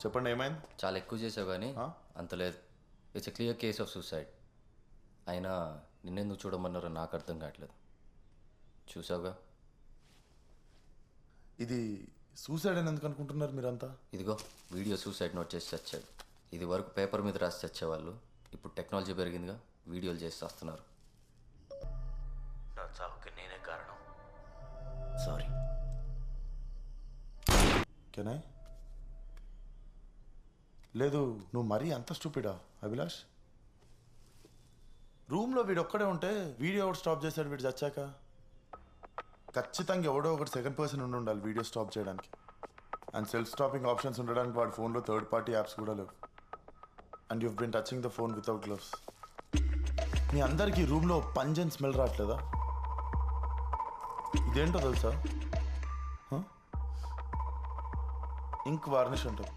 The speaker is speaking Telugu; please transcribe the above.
చెప్పండి ఏమైంది? చాలా ఎక్కువ చేసావు కానీ అంత లేదు. It's a clear case of suicide. అయినా నిన్నెందుకు చూడమన్నారో నాకు అర్థం కావట్లేదు. చూసావుగా, ఇది సూసైడ్ అని ఎందుకు అనుకుంటున్నారు మీరంతా? ఇదిగో వీడియో సూసైడ్ నోట్ చేసి చచ్చాడు. ఇది వరకు పేపర్ మీద రాసి చచ్చేవాళ్ళు, ఇప్పుడు టెక్నాలజీ పెరిగిందిగా, వీడియోలు చేసి వస్తున్నారు. నా చావుకి నేనే కారణం. సారీ. Can I? లేదు, నువ్వు మరీ అంత స్టూపిడా అభిలాష్? రూమ్లో వీడు ఒక్కడే ఉంటే వీడియో ఎవడు స్టాప్ చేశాడు? వీడు చచ్చాక ఖచ్చితంగా ఎవడో ఒకటి సెకండ్ పర్సన్ ఉండి ఉండాలి వీడియో స్టాప్ చేయడానికి. అండ్ సెల్ఫ్ స్టాపింగ్ ఆప్షన్స్ ఉండడానికి వాడి ఫోన్లో థర్డ్ పార్టీ యాప్స్ కూడా లేవు. And you've been touching the phone without gloves. మీ అందరికీ రూమ్లో పంజన్ స్మెల్ రావట్లేదా? ఇదేంటో తెలుసా? ఇంక్ వార్నిష్ ఉంటుంది.